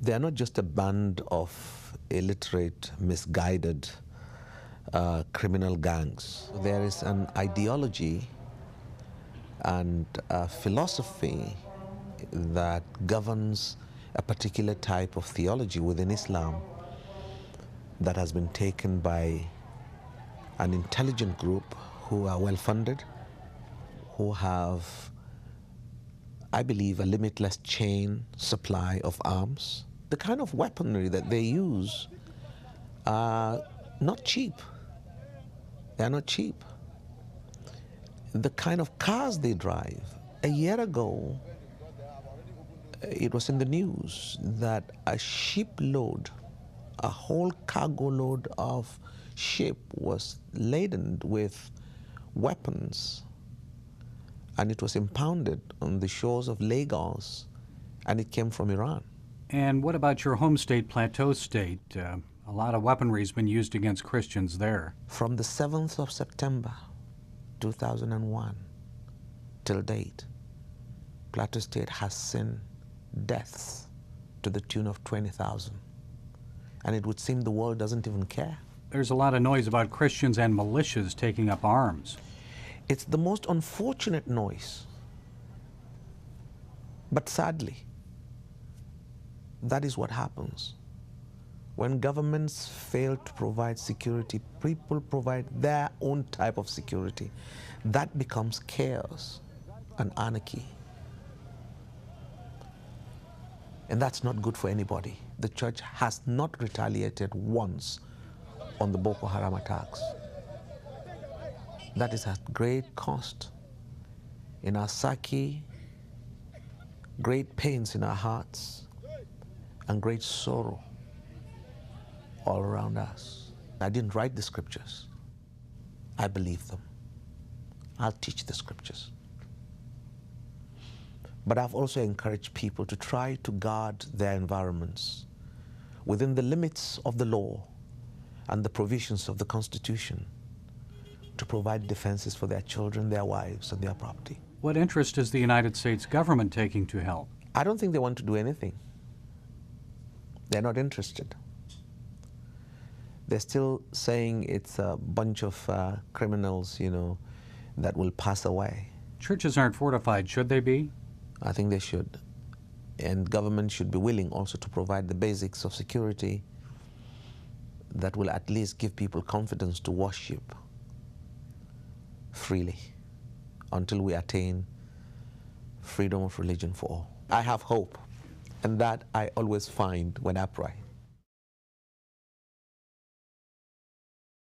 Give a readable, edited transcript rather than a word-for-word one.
They are not just a band of illiterate, misguided criminal gangs. There is an ideology and a philosophy that governs a particular type of theology within Islam that has been taken by an intelligent group who are well-funded, who have, I believe, a limitless chain supply of arms. The kind of weaponry that they use are not cheap. They are not cheap. The kind of cars they drive. A year ago, it was in the news that a shipload, a whole cargo load of ship was laden with weapons, and it was impounded on the shores of Lagos, and it came from Iran. And what about your home state, Plateau State? A lot of weaponry has been used against Christians there. From the 7th of September, 2001, till date, Plateau State has seen deaths to the tune of 20,000. And it would seem the world doesn't even care. There's a lot of noise about Christians and militias taking up arms. It's the most unfortunate noise. But sadly, that is what happens. When governments fail to provide security, people provide their own type of security. That becomes chaos and anarchy. And that's not good for anybody. The church has not retaliated once on the Boko Haram attacks. That is at great cost in our psyche, great pains in our hearts, and great sorrow all around us. I didn't write the scriptures. I believe them. I'll teach the scriptures. But I've also encouraged people to try to guard their environments within the limits of the law and the provisions of the Constitution to provide defenses for their children, their wives, and their property. What interest is the United States government taking to help? I don't think they want to do anything. They're not interested. They're still saying it's a bunch of criminals, that will pass away. Churches aren't fortified, should they be? I think they should. And government should be willing also to provide the basics of security that will at least give people confidence to worship freely until we attain freedom of religion for all. I have hope, and that I always find when I pray.